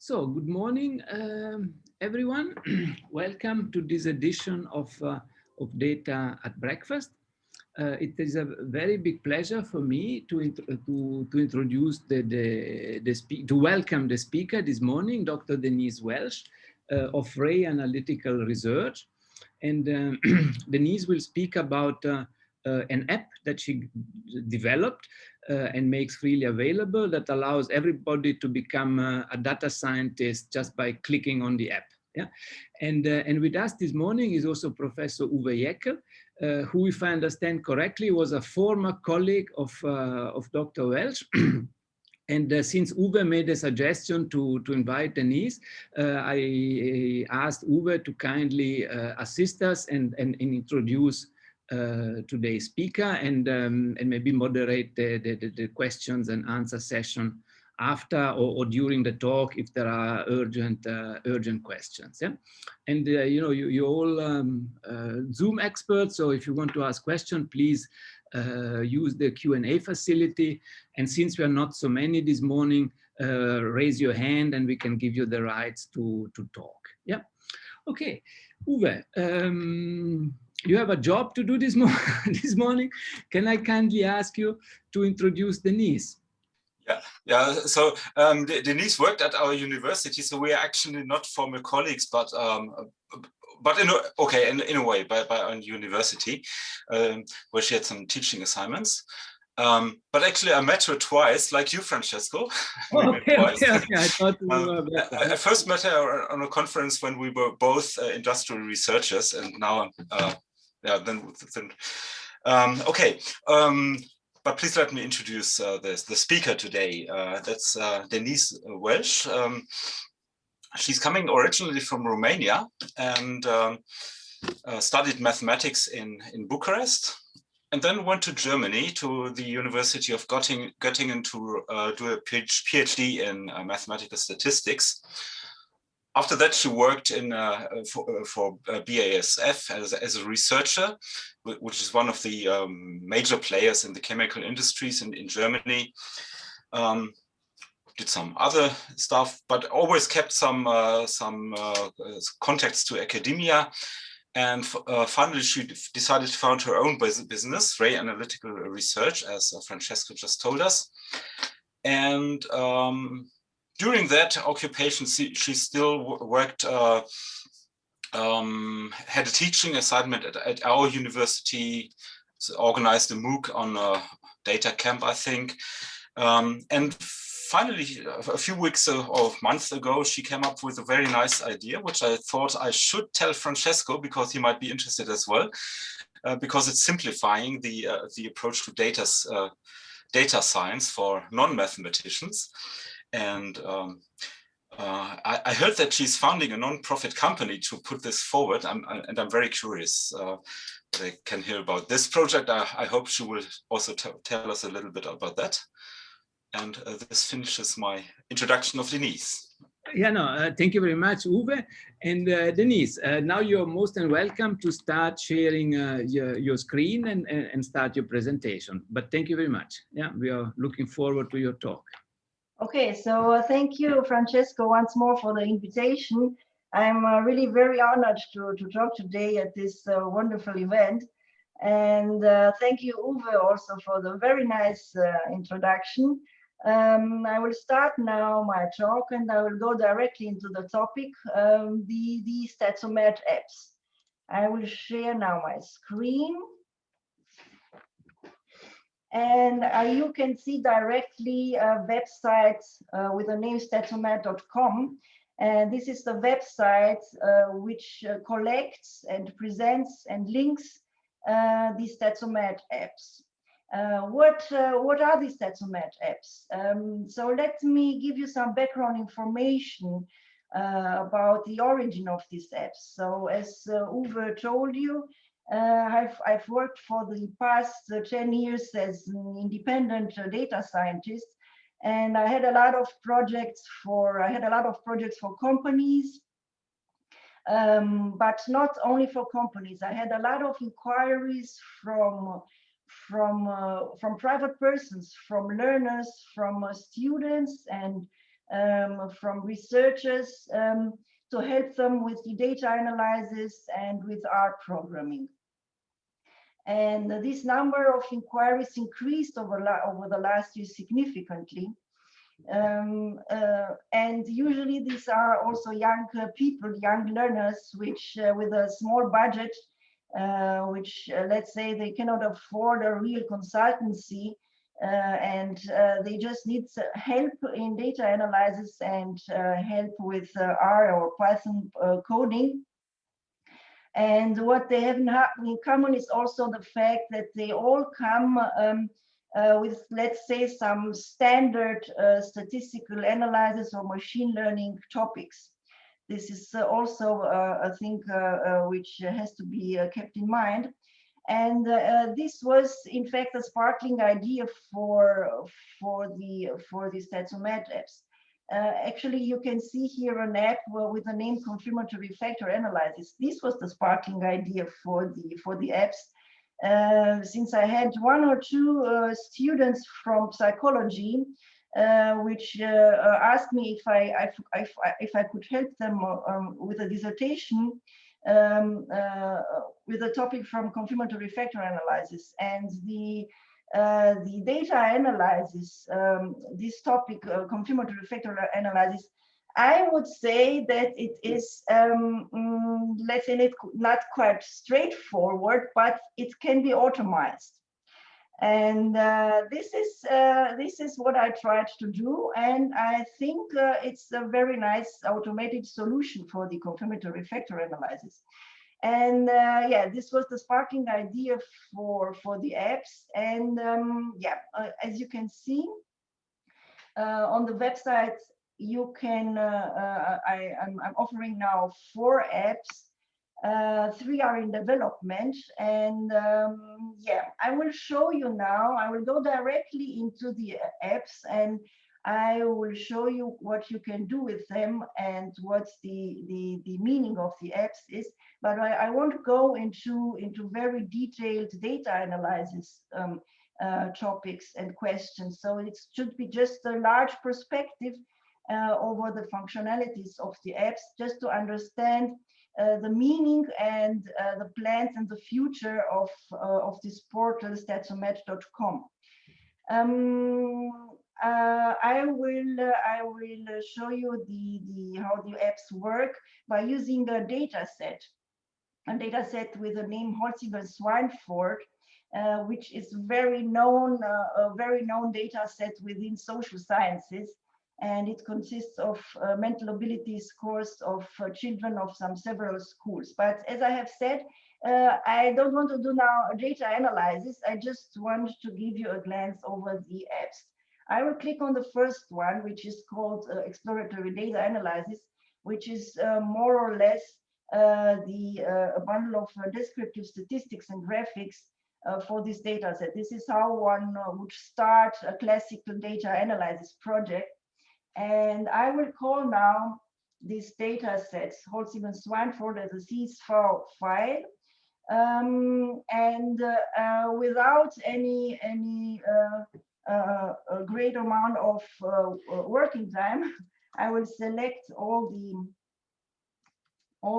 So, good morning, everyone. Welcome to this edition of Data at Breakfast. It is a very big pleasure for me to introduce to welcome the speaker this morning, Dr. Denise Welsch of Rey Analytical Research. And Denise will speak about an app that she developed and makes freely available that allows everybody to become a data scientist just by clicking on the app. Yeah, and with us this morning is also Professor Uwe Jäckel, who, if I understand correctly, was a former colleague of Dr. Welsch. And since Uwe made a suggestion to invite Denise, I asked Uwe to kindly assist us and introduce today's speaker and maybe moderate the questions and answer session after or during the talk if there are urgent questions. Yeah, and you know, you're all Zoom experts, so if you want to ask questions, please use the Q&A facility. And since we are not so many this morning, raise your hand and we can give you the rights to talk. Yeah. Okay, Uwe. You have a job to do this morning. Can I kindly ask you to introduce Denise? Yeah. So Denise worked at our university, so we are actually not former colleagues, but in a way, by our university, where she had some teaching assignments. But actually, I met her twice, like you, Francesco. Okay. I thought we were I first met her on a conference when we were both industrial researchers, and now, but please let me introduce the speaker today. That's Denise Welsch. She's coming originally from Romania and studied mathematics in Bucharest, and then went to Germany to the University of Göttingen to do a PhD in mathematical statistics. After that, she worked for BASF as a researcher, which is one of the major players in the chemical industries in Germany. Did some other stuff, but always kept some contacts to academia. And finally, she decided to found her own business, Rey Analytical Research, as Francesco just told us. And during that occupation, she still worked, had a teaching assignment at our university, organized a MOOC on a data camp, I think. And finally, a few weeks or months ago, she came up with a very nice idea, which I thought I should tell Francesco because he might be interested as well, because it's simplifying the approach to data science for non-mathematicians. And I heard that she's founding a non-profit company to put this forward, and I'm very curious. I can hear about this project. I hope she will also tell us a little bit about that. And this finishes my introduction of Denise. Yeah, no, thank you very much, Uwe. And Denise, now you're most welcome to start sharing your screen and start your presentation. But thank you very much. Yeah, we are looking forward to your talk. Okay, so thank you, Francesco, once more for the invitation. I'm really very honored to talk today at this wonderful event. And thank you, Uwe, also for the very nice introduction. I will start now my talk and I will go directly into the topic, the Statsomat apps. I will share now my screen. And you can see directly a website with the name statsomat.com. And this is the website which collects and presents and links the Statsomat apps. What are the Statsomat apps? So let me give you some background information about the origin of these apps. So as Uwe told you, I've worked for the past 10 years as an independent data scientist, and I had a lot of projects for companies, but not only for companies. I had a lot of inquiries from private persons, from learners, from students, and from researchers to help them with the data analysis and with R programming. And this number of inquiries increased over the last year significantly. And usually these are also young people, young learners, which with a small budget, which let's say they cannot afford a real consultancy, and they just need help in data analysis and help with R or Python coding. And what they have in common is also the fact that they all come with, let's say, some standard statistical analysis or machine learning topics. This is also a thing which has to be kept in mind. And this was, in fact, a sparkling idea for the Statsomat apps. Actually, you can see here an app with the name Confirmatory Factor Analysis. This was the sparkling idea for the apps. Since I had one or two students from psychology, which asked me if I could help them with a dissertation with a topic from confirmatory factor analysis, and the data analysis, this topic, confirmatory factor analysis, I would say that it is, let's say, not quite straightforward, but it can be automized. And this is what I tried to do, and I think it's a very nice automated solution for the confirmatory factor analysis. And yeah, this was the sparkling idea for the apps. And yeah, as you can see on the website, you can I'm offering now 4 apps. 3 are in development, and yeah, I will show you now. I will go directly into the apps, and I will show you what you can do with them and what the meaning of the apps is. But I won't go into very detailed data analysis topics and questions. So it should be just a large perspective over the functionalities of the apps, just to understand the meaning and the plans and the future of this portal, statsomat.com. I will show you how the apps work by using a data set with the name Holzinger-Swineford, which is a very known data set within social sciences. And it consists of mental ability scores of children of several schools. But as I have said, I don't want to do now a data analysis. I just want to give you a glance over the apps. I will click on the first one, which is called Exploratory Data Analysis, which is more or less a bundle of descriptive statistics and graphics for this data set. This is how one would start a classical data analysis project. And I will call now these data sets, Holzinger-Swineford, as a CSV file. And without any great amount of working time, I will select all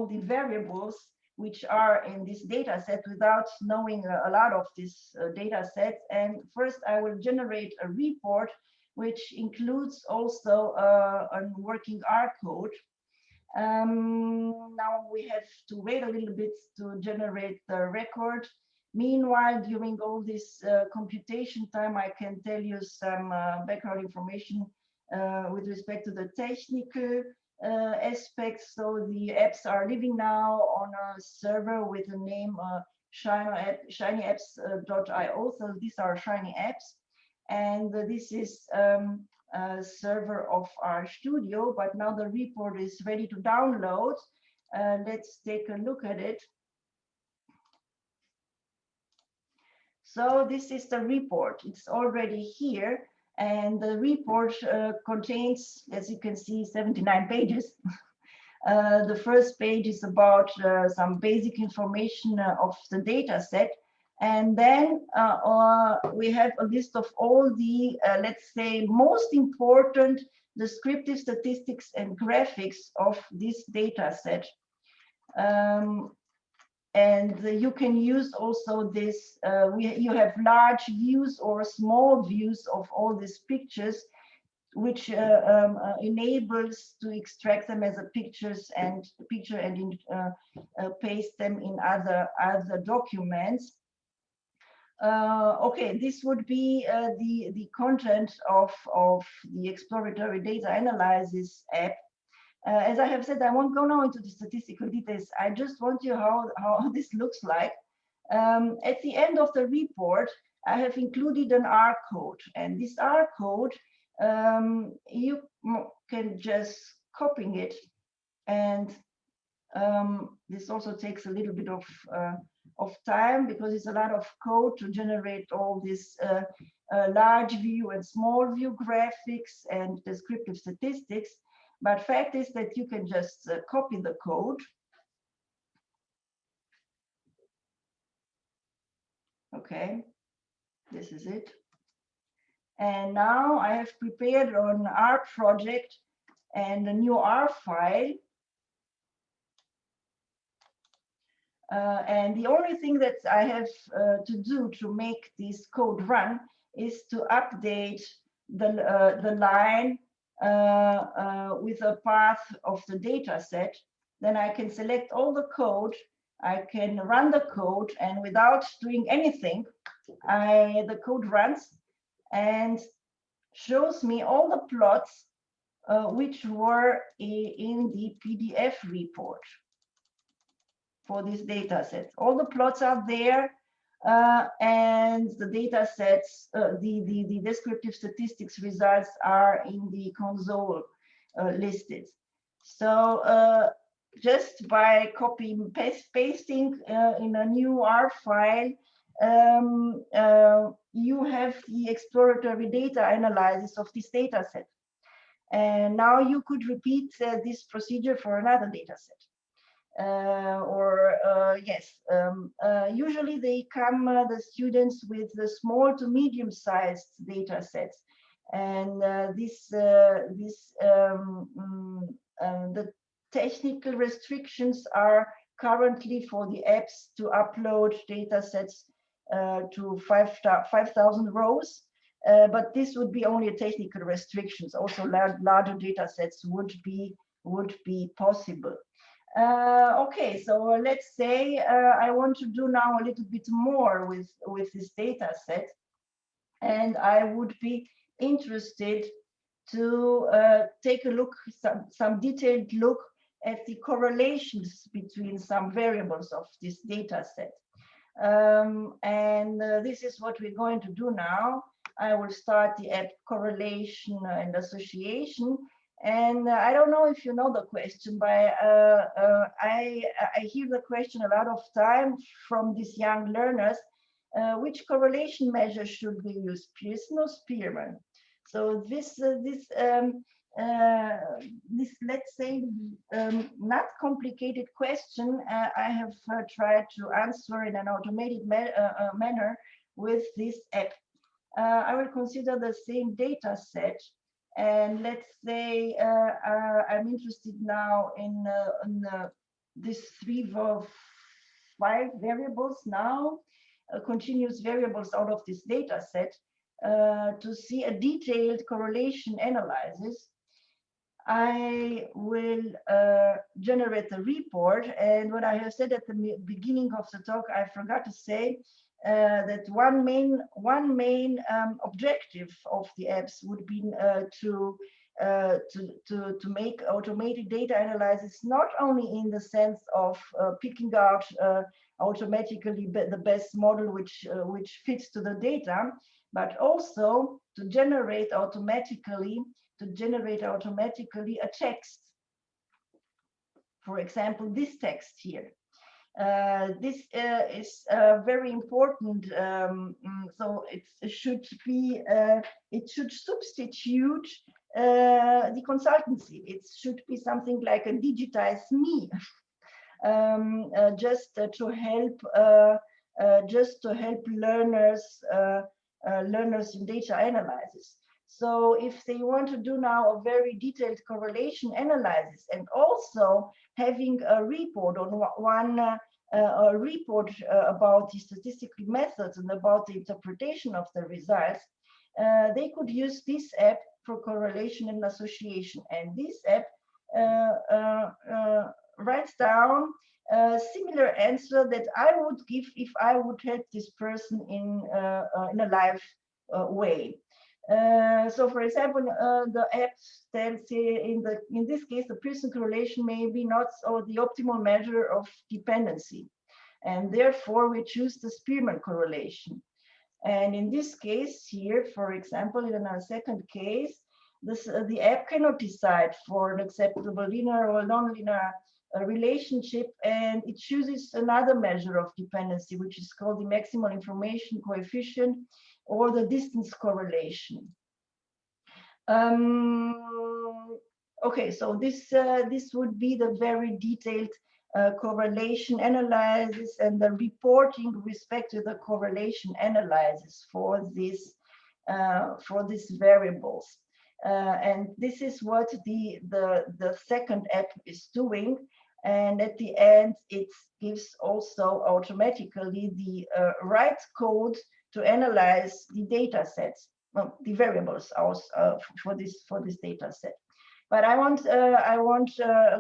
the variables which are in this data set without knowing a lot of this data set. And first I will generate a report which includes also a working R code. Now we have to wait a little bit to generate the record. Meanwhile, during all this computation time, I can tell you some background information with respect to the technical aspects. So the apps are living now on a server with the name shinyapps.io. So these are Shiny apps. And this is a server of our studio, but now the report is ready to download. Let's take a look at it. So this is the report. It's already here, and the report contains, as you can see, 79 pages. The first page is about some basic information of the data set. And then we have a list of all the, let's say, most important descriptive statistics and graphics of this data set. And you can use also this, you have large views or small views of all these pictures, which enables to extract them as a pictures and paste them in other documents. Okay, this would be the content of the exploratory data analysis app. As I have said, I won't go now into the statistical details. I just want you how this looks like. At the end of the report, I have included an R code, and this R code, you can just copy it, and this also takes a little bit of time because it's a lot of code to generate all this large view and small view graphics and descriptive statistics. But fact is that you can just copy the code. Okay, this is it. And now I have prepared an R project and a new R file. And the only thing that I have to do to make this code run is to update the line with a path of the data set. Then I can select all the code, I can run the code, and without doing anything, the code runs and shows me all the plots which were in the PDF report for this data set. All the plots are there, and the data sets, the descriptive statistics results are in the console listed. So just by copying, pasting in a new R file, you have the exploratory data analysis of this data set. And now you could repeat this procedure for another data set. Usually they come, the students, with the small to medium-sized data sets, and the technical restrictions are currently for the apps to upload data sets to 5,000 rows, but this would be only a technical restrictions. Also, larger data sets would be possible. Okay, so let's say I want to do now a little bit more with this data set, and I would be interested to take a look, some detailed look at the correlations between some variables of this data set. This is what we're going to do now. I will start the app correlation and association. And I don't know if you know the question, but I hear the question a lot of time from these young learners. Which correlation measure should we use, Pearson or Spearman? So this let's say not complicated question, I have tried to answer in an automated manner with this app. I will consider the same data set. And let's say I'm interested now in this 3 or 5 variables now, continuous variables out of this data set, to see a detailed correlation analysis. I will generate the report. And what I have said at the beginning of the talk, I forgot to say that one main objective of the apps would be to make automated data analysis, not only in the sense of picking out automatically the best model which fits to the data, but also to generate automatically a text. For example, this text here. This is very important. So it should substitute the consultancy. It should be something like a digitized me, just to help learners in data analysis. So if they want to do now a very detailed correlation analysis and also having a report on a report about the statistical methods and about the interpretation of the results, they could use this app for correlation and association. And this app writes down a similar answer that I would give if I would help this person in a live way. So, for example, the app tells in this case the Pearson correlation may be not the optimal measure of dependency, and therefore we choose the Spearman correlation. And in this case here, for example, in our second case, the app cannot decide for an acceptable linear or non-linear relationship, and it chooses another measure of dependency, which is called the maximal information coefficient or the distance correlation. Okay, so this would be the very detailed correlation analysis and the reporting with respect to the correlation analysis for these variables. And this is what the second app is doing. And at the end, it gives also automatically the right code to analyze the data sets, well, the variables for this data set. But I want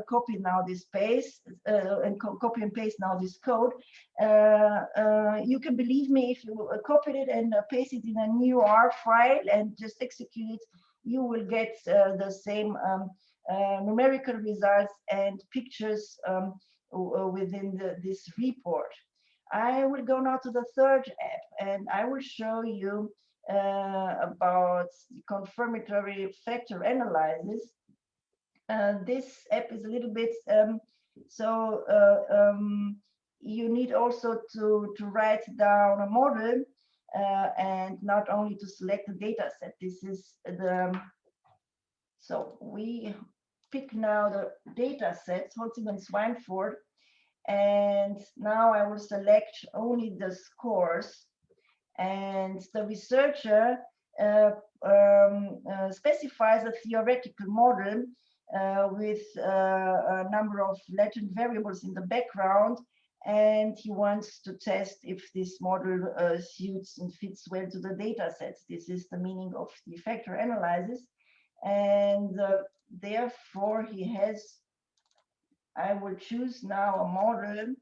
copy now this paste and copy and paste now this code. You can believe me, if you copy it and paste it in a new R file and just execute it, you will get the same numerical results and pictures within this report. I will go now to the third app, and I will show you about the confirmatory factor analysis. This app is a little bit you need also to write down a model and not only to select the data set. This is so we pick now the data set, Holzim and Swineford, and now I will select only the scores, and the researcher specifies a theoretical model with a number of latent variables in the background, and he wants to test if this model suits and fits well to the data sets. This is the meaning of the factor analysis, and therefore he has, I will choose now a model.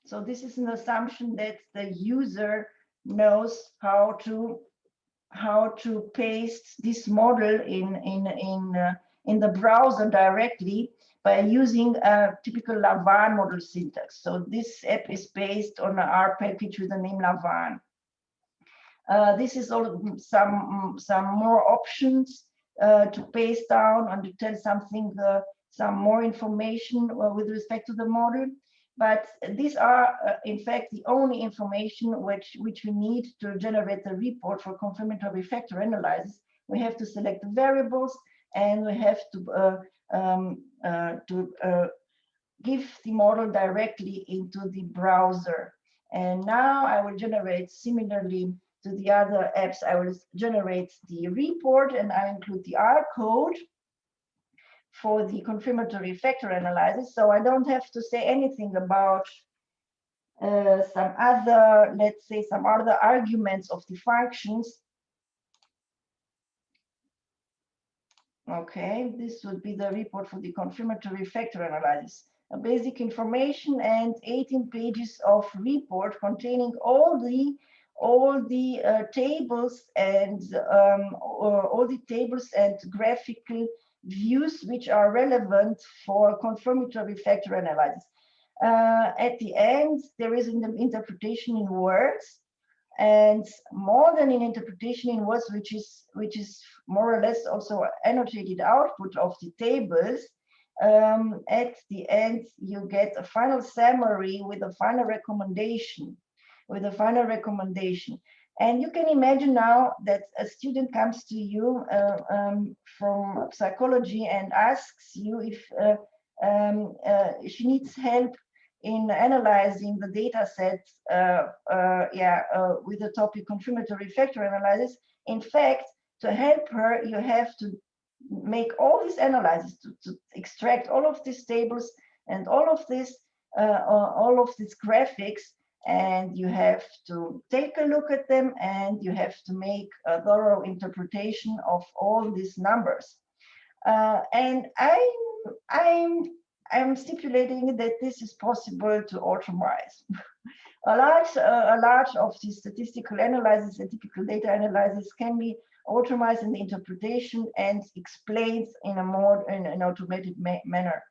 So this is an assumption that the user knows how to paste this model in the browser directly by using a typical Lavan model syntax. So this app is based on an R package with the name Lavan. This is all some more options to paste down and to tell something, some more information with respect to the model. But these are, in fact, the only information which we need to generate the report for confirmatory factor analysis. We have to select the variables, and we have to give the model directly into the browser. And now I will generate, similarly to the other apps, I will generate the report, and I include the R code for the confirmatory factor analysis. So I don't have to say anything about some other, let's say, some other arguments of the functions. Okay, this would be the report for the confirmatory factor analysis. A basic information and 18 pages of report containing all the tables and graphical views which are relevant for confirmatory factor analysis. At the end, there is an interpretation in words, and more than an interpretation in words, which is more or less also annotated output of the tables. At the end, you get a final summary with a final recommendation. And you can imagine now that a student comes to you from psychology and asks you if she needs help in analyzing the data sets with the topic confirmatory factor analysis. In fact, to help her, you have to make all these analyses, to extract all of these tables and all of these graphics, and you have to take a look at them, and you have to make a thorough interpretation of all these numbers. And I'm stipulating that this is possible to automate. A large of the statistical analysis and typical data analysis can be automized in the interpretation and explained in an automated manner.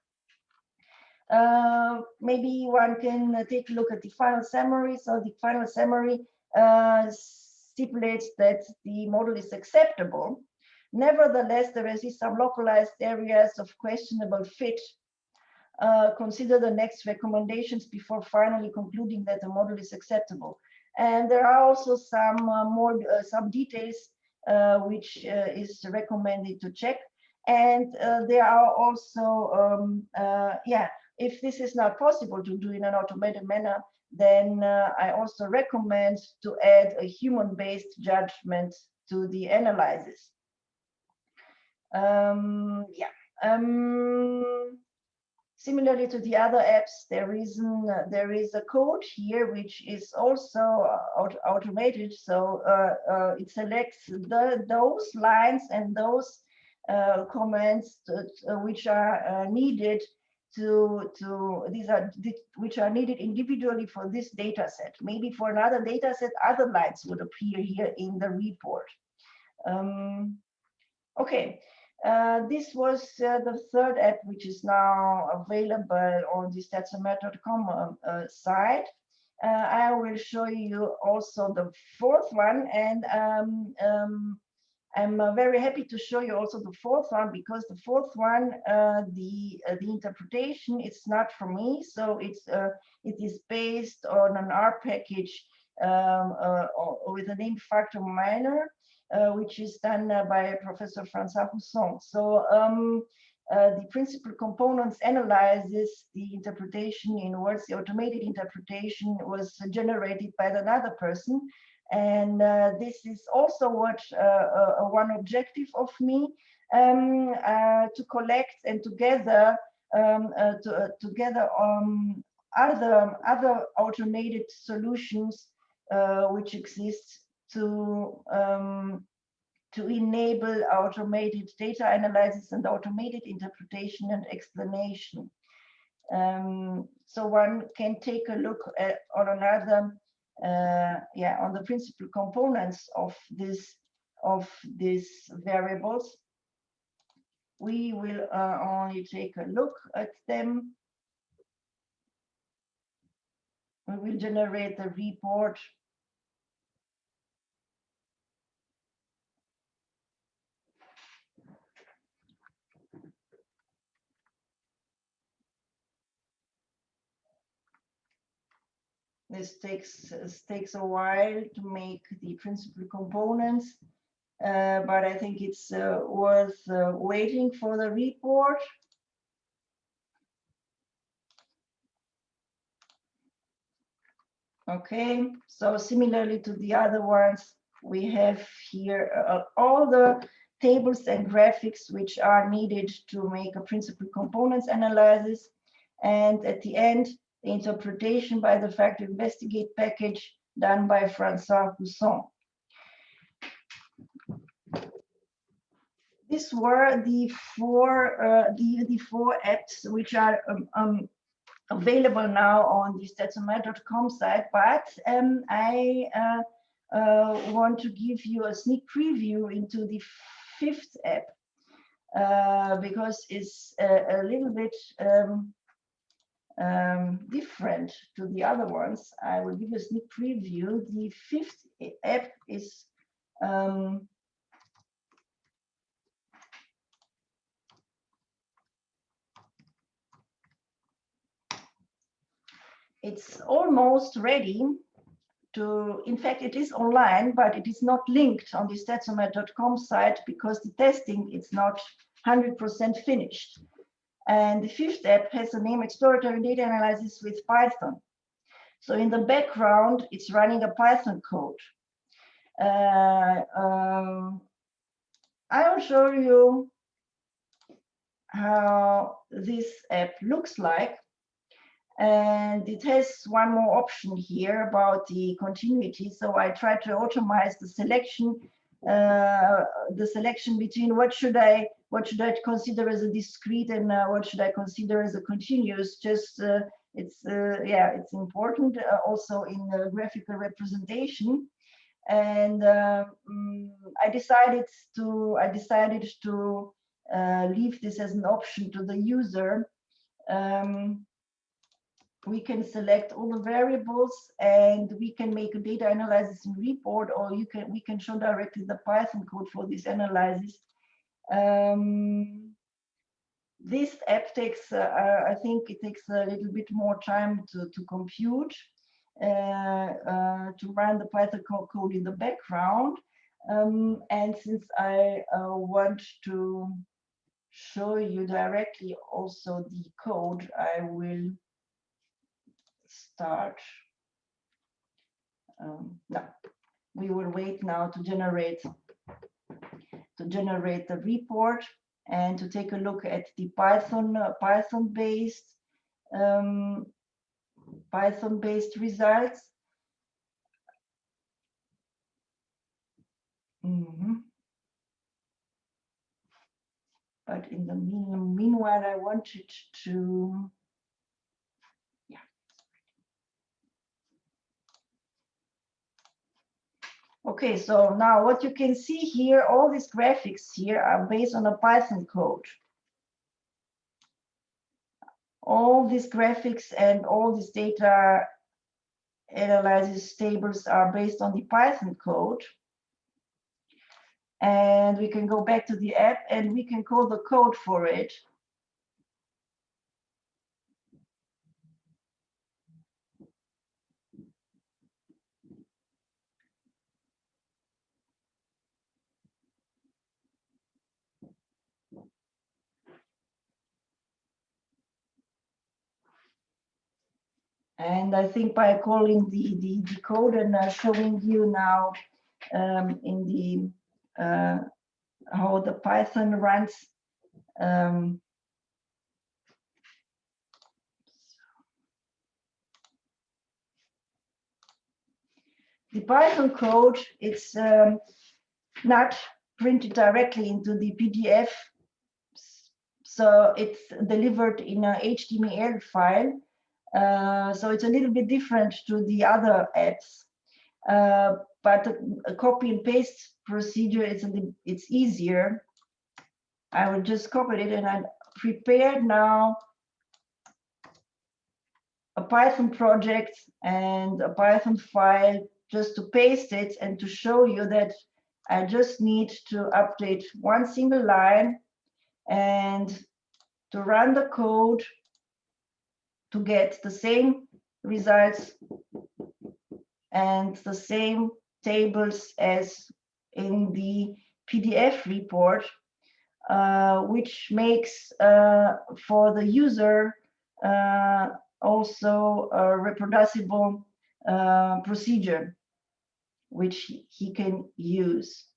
Maybe one can take a look at the final summary. So the final summary stipulates that the model is acceptable. Nevertheless, there is some localized areas of questionable fit. Consider the next recommendations before finally concluding that the model is acceptable. And there are also some details which is recommended to check. And there are also, if this is not possible to do in an automated manner, then I also recommend to add a human-based judgment to the analysis. Similarly to the other apps, there is a code here which is also automated. So it selects those lines and those comments which are needed which are needed individually for this data set. Maybe for another data set, other lines would appear here in the report. Okay. This was the third app, which is now available on the statsomat.com site. I will show you also the fourth one, and I'm very happy to show you also the fourth one, because the fourth one, the interpretation, it's not for me, so it is based on an R package with the name factor minor. Which is done by Professor François Housson. So the principal components analyzes the interpretation in words. The automated interpretation was generated by another person. And this is also what one objective of me, to collect and together other automated solutions which exist to enable automated data analysis and automated interpretation and explanation. So one can take a look at on the principal components of these variables. We will only take a look at them. We will generate the report. This takes a while to make the principal components, but I think it's worth waiting for the report. Okay, so similarly to the other ones, we have here all the tables and graphics which are needed to make a principal components analysis, and at the end, the interpretation by the factor investigate package done by François Housson. These were the four apps which are available now on the statsomat.com site, but I want to give you a sneak preview into the fifth app because it's a little bit different to the other ones. I will give you a sneak preview. The fifth app is it's almost ready to, in fact, it is online, but it is not linked on the statsomat.com site because the testing is not 100% finished. And the fifth app has the name Exploratory Data Analysis with Python. So in the background, it's running a Python code. I will show you how this app looks like. And it has one more option here about the continuity. So I try to automate the selection between what should I consider as a discrete and what should I consider as a continuous. Just it's important also in the graphical representation. And I decided to leave this as an option to the user. We can select all the variables and we can make a data analysis in report, or we can show directly the Python code for this analysis. This app takes, I think it takes a little bit more time to compute, to run the Python code in the background. And since I want to show you directly also the code, I will start. No, we will wait now to generate the report and to take a look at the Python-based results. But in the meanwhile, I wanted to, okay, so now what you can see here, all these graphics here are based on a Python code. All these graphics and all these data analysis tables are based on the Python code. And we can go back to the app and we can call the code for it. And I think by calling the code and showing you now in the how the Python runs, the Python code, it's not printed directly into the PDF, so it's delivered in a HTML file. So it's a little bit different to the other apps, but a copy and paste procedure it's easier. I will just copy it and I prepared now a Python project and a Python file just to paste it and to show you that I just need to update one single line and to run the code to get the same results and the same tables as in the PDF report, which makes for the user also a reproducible procedure which he can use.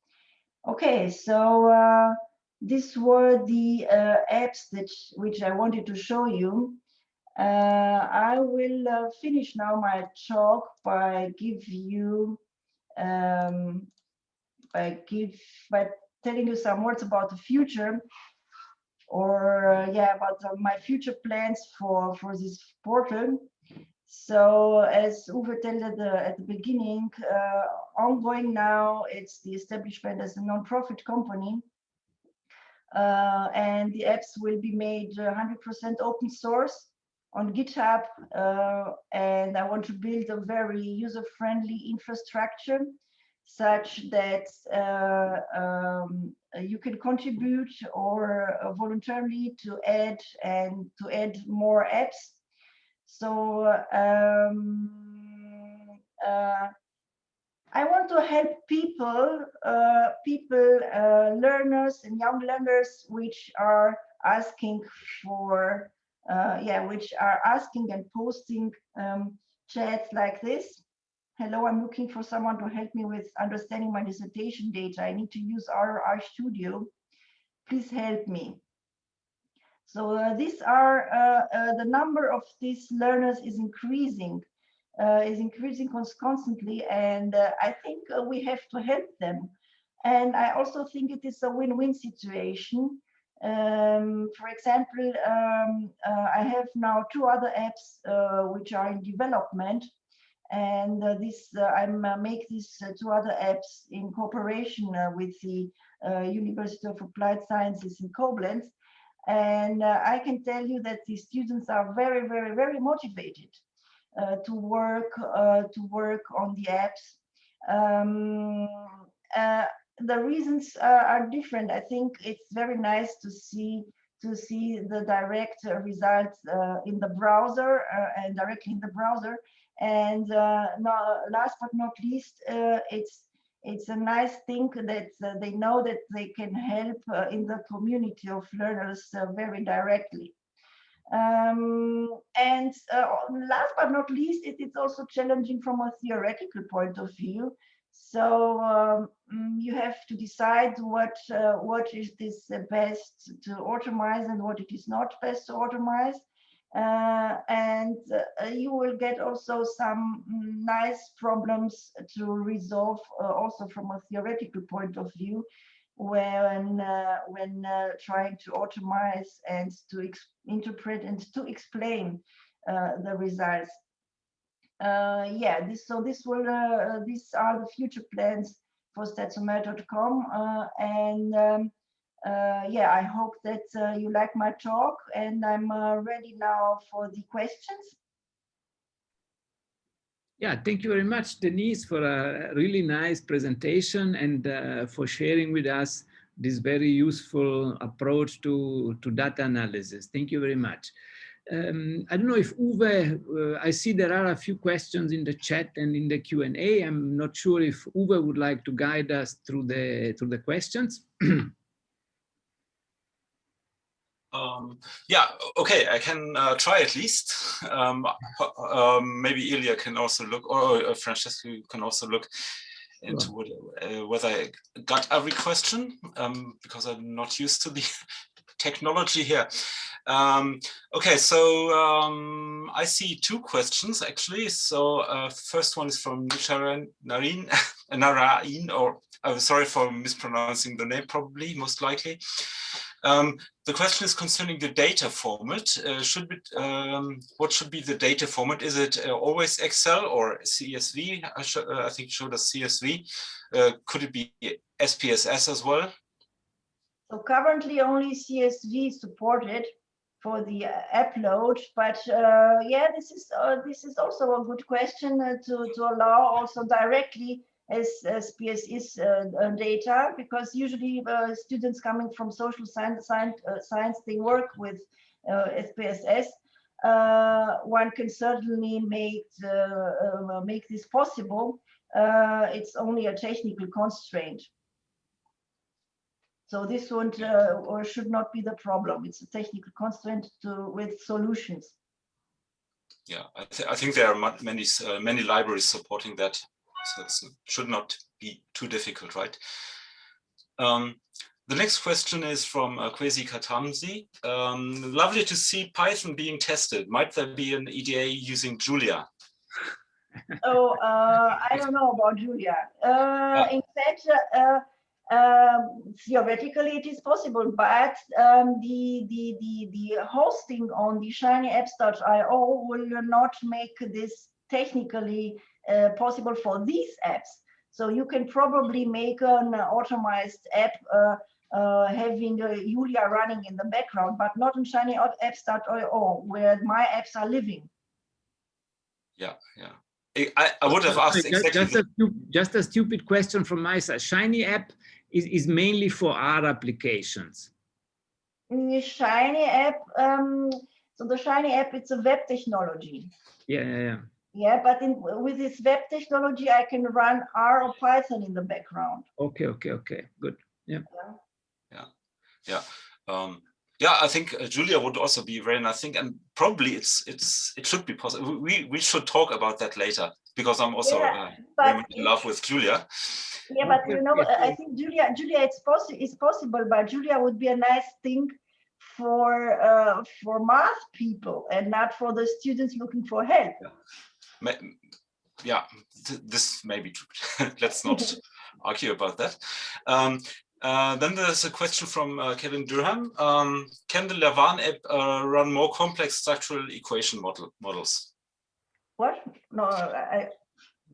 Okay, so these were the apps which I wanted to show you. I will finish now my talk by telling you some words about the future, or about my future plans for this portal. So as Uwe told at the beginning, ongoing now, it's the establishment as a non-profit company, and the apps will be made 100% open source on GitHub, and I want to build a very user-friendly infrastructure such that you can contribute or voluntarily to add more apps. So I want to help people, learners and young learners which are asking for, which are asking and posting chats like this. Hello, I'm looking for someone to help me with understanding my dissertation data. I need to use RStudio. Please help me. So these are the number of these learners is increasing constantly, and I think we have to help them. And I also think it is a win-win situation. For example, I have now 2 other apps which are in development, and I make these 2 other apps in cooperation with the University of Applied Sciences in Koblenz. And I can tell you that the students are very, very, very motivated to work on the apps. The reasons are different. I think it's very nice to see the direct results in the browser and directly in the browser. And last but not least, it's a nice thing that they know that they can help in the community of learners very directly. And last but not least, it's also challenging from a theoretical point of view. So you have to decide what is this best to automize and what it is not best to automize. And you will get also some nice problems to resolve also from a theoretical point of view when trying to automize and to interpret and to explain the results. These are the future plans for Statsomat.com, I hope that you like my talk, and I'm ready now for the questions. Yeah, thank you very much, Denise, for a really nice presentation and for sharing with us this very useful approach to data analysis. Thank you very much. I don't know if Uwe, I see there are a few questions in the chat and in the Q&A. I'm not sure if Uwe would like to guide us through the questions. Yeah, okay, I can try at least. Maybe Ilya can also look, or Francesco can also look into whether I got every question, because I'm not used to the technology here. Okay, so I see 2 questions actually. So first one is from Narain, or sorry for mispronouncing the name, probably, most likely. The question is concerning the data format. What should be the data format? Is it always Excel or CSV? I think it showed us CSV. Could it be SPSS as well? So currently only CSV is supported for the upload, but this is also a good question to allow also directly as SPSS data, because usually students coming from social science they work with SPSS. One can certainly make this possible. It's only a technical constraint. So this won't or should not be the problem. It's a technical constraint with solutions. Yeah, I think there are many libraries supporting that, so it should not be too difficult, right? The next question is from Kwesi Katamzi. Lovely to see Python being tested. Might there be an EDA using Julia? Oh, I don't know about Julia. In fact, theoretically it is possible, but the hosting on the shinyapps.io will not make this technically possible for these apps. So you can probably make an automized app having Julia running in the background, but not on shinyapps.io, where my apps are living. Yeah. I would have asked exactly. Just a stupid question from my side. Shiny app is mainly for our applications. Shiny app, so the Shiny app, it's a web technology. Yeah, but with this web technology, I can run R or Python in the background. Okay, good. Yeah. Yeah, I think Julia would also be very nice thing, and probably it should be possible. We should talk about that later, because I'm also very much in love with Julia. Yeah, but you know, I think Julia, it's possible, but Julia would be a nice thing for math people and not for the students looking for help. Yeah, this may be true. Let's not argue about that. Then there's a question from Kevin Durham. Can the Lavan app run more complex structural equation models? What? No,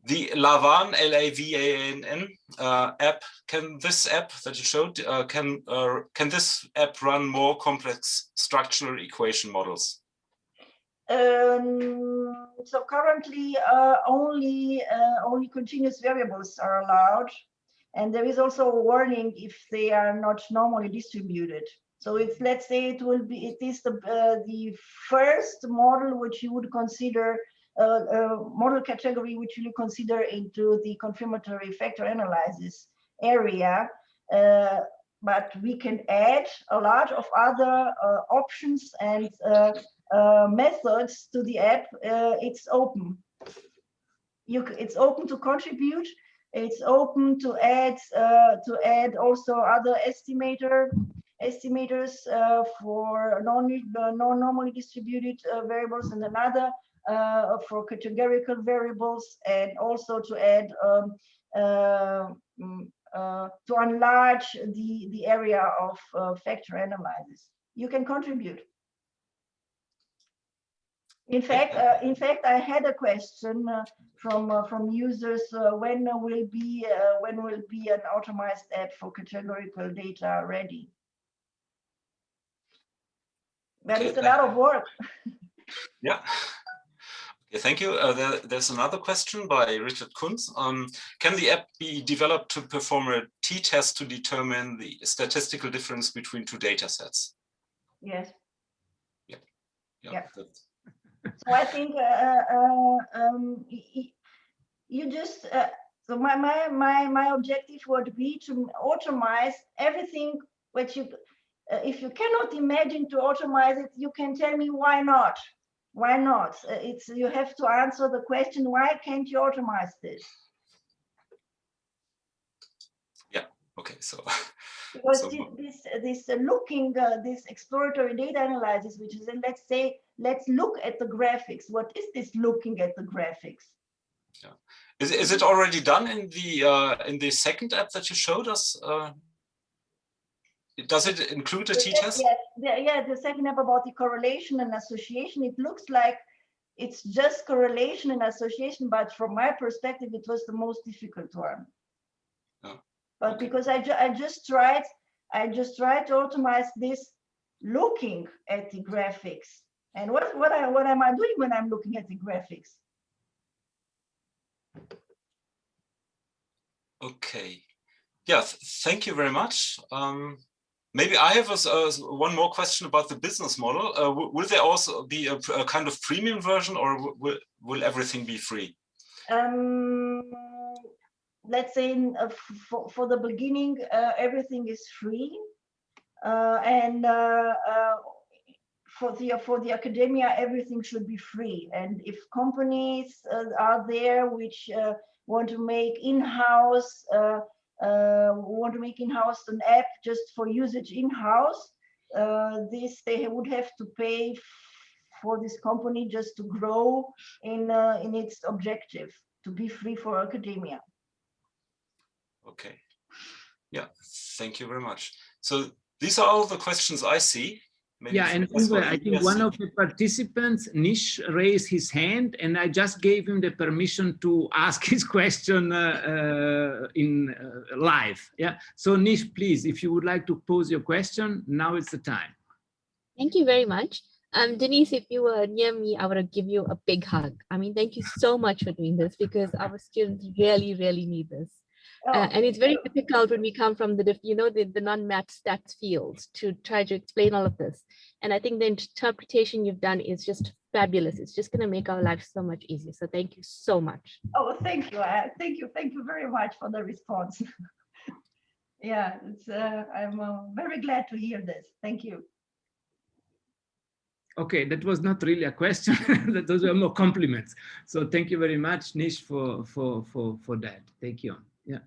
The Lavan, L-A-V-A-N-N app, can this app that you showed, can this app run more complex structural equation models? So currently only continuous variables are allowed. And there is also a warning if they are not normally distributed. So if, let's say, it is the first model which you would consider model category which you consider into the confirmatory factor analysis area, but we can add a lot of other options and methods to the app. It's open. It's open to contribute. It's open to add also other estimators for non-normally distributed variables, and another for categorical variables, and also to add to enlarge the area of factor analysis. You can contribute. In fact, I had a question from users: when will be an automized app for categorical data ready? That is a lot of work. Yeah. Okay, thank you. There's another question by Richard Kunz. Can the app be developed to perform a Ttest to determine the statistical difference between two data sets? Yes. Yeah. So I think you just so my objective would be to automize everything which you if you cannot imagine to automize it, you can tell me why not. Why not? You have to answer the question, why can't you automize this? Yeah. Okay. So because this exploratory data analysis, which is, let's say, let's look at the graphics. What is this looking at the graphics? Yeah. Is it already done in the second app that you showed us? Does it include a Ttest? Yeah, the second app about the correlation and association. It looks like it's just correlation and association, but from my perspective, it was the most difficult one. Oh, but okay. Because I just tried to automate this looking at the graphics. And what am I doing when I'm looking at the graphics? Okay. Yeah, thank you very much. Maybe I have one more question about the business model. Will there also be a kind of premium version, or will everything be free? Let's say for the beginning, everything is free, and for the academia, everything should be free. And if companies are there which want to make in-house an app just for usage in-house, they would have to pay for this company just to grow in its objective, to be free for academia. Okay. Yeah, thank you very much. So these are all the questions I see. Maybe yeah, and Uwe, I think one of the participants, Nish, raised his hand, and I just gave him the permission to ask his question in live. Yeah. So Nish, please, if you would like to pose your question, now is the time. Thank you very much. Denise, if you were near me, I would give you a big hug. I mean, thank you so much for doing this, because our students really, really need this. And it's very difficult when we come from the non-math stats fields to try to explain all of this. And I think the interpretation you've done is just fabulous. It's just going to make our lives so much easier. So thank you so much. Oh, thank you. Thank you very much for the response. Yeah, I'm very glad to hear this. Thank you. Okay, that was not really a question. Those were more compliments. So thank you very much, Nish, for that. Thank you. Yeah.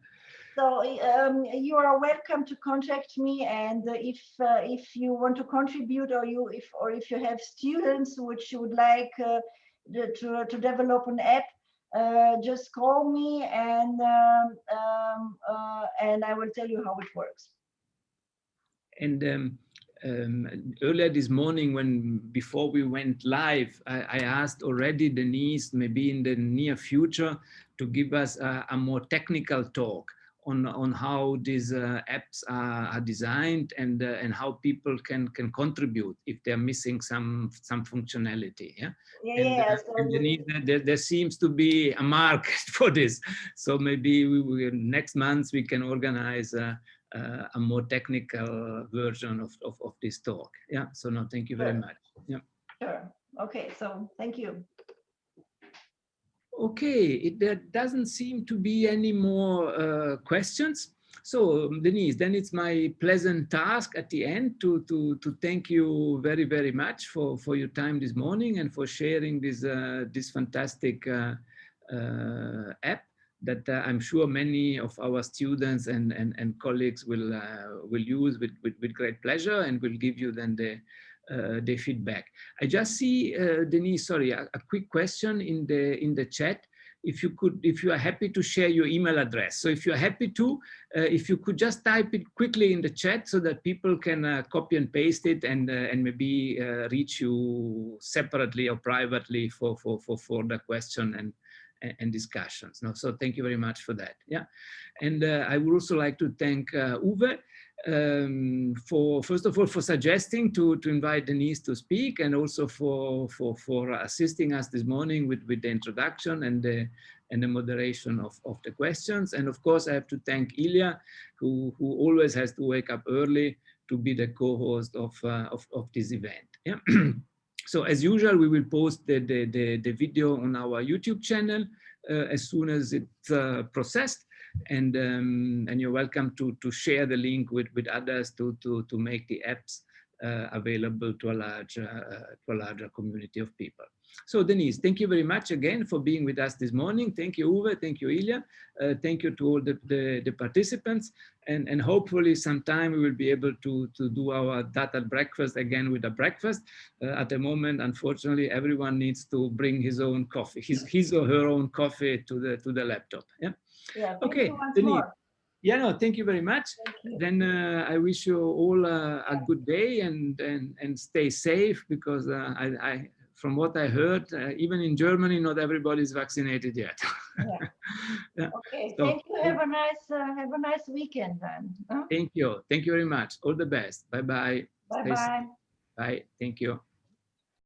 So you are welcome to contact me, and if you want to contribute, or if you have students which you would like to develop an app, just call me, and I will tell you how it works. And earlier this morning, before we went live, I asked already Denise, maybe in the near future, to give us a more technical talk on how these apps are designed, and how people can contribute if they're missing some functionality. Yeah. Yeah. And Denise, there seems to be a market for this. So maybe next month we can organize a more technical version of this talk. Yeah. So no, thank you very much. Yeah. Sure. Okay. So thank you. Okay, there doesn't seem to be any more questions. So Denise, then it's my pleasant task at the end to thank you very, very much for your time this morning, and for sharing this fantastic app that I'm sure many of our students and colleagues will use with great pleasure, and will give you then the feedback. I just see, Denise, sorry, a quick question in the chat. If you are happy to share your email address. So if you're happy to, if you could just type it quickly in the chat, so that people can copy and paste it, and maybe reach you separately or privately for the question and discussions. No, so thank you very much for that. Yeah, and I would also like to thank Uwe, first of all, for suggesting to invite Denise to speak, and also for assisting us this morning with the introduction and the moderation of the questions. And of course, I have to thank Ilya, who always has to wake up early to be the co-host of this event. Yeah. So as usual, we will post the video on our YouTube channel as soon as it's processed. And you're welcome to share the link with others to make the apps available to a larger community of people. So Denise, thank you very much again for being with us this morning. Thank you, Uwe. Thank you, Ilya. Thank you to all the participants. And hopefully sometime we will be able to do our data breakfast again with a breakfast. At the moment, unfortunately, everyone needs to bring his own coffee, his or her own coffee to the laptop. Yeah. Yeah. Okay, Denise. Yeah, no, thank you very much. Then I wish you all a good day, and stay safe, because from what I heard, even in Germany, not everybody is vaccinated yet. Yeah. Yeah. Okay. So, thank you. Have a nice weekend then. Huh? Thank you. Thank you very much. All the best. Bye bye. Bye bye. Bye. Thank you.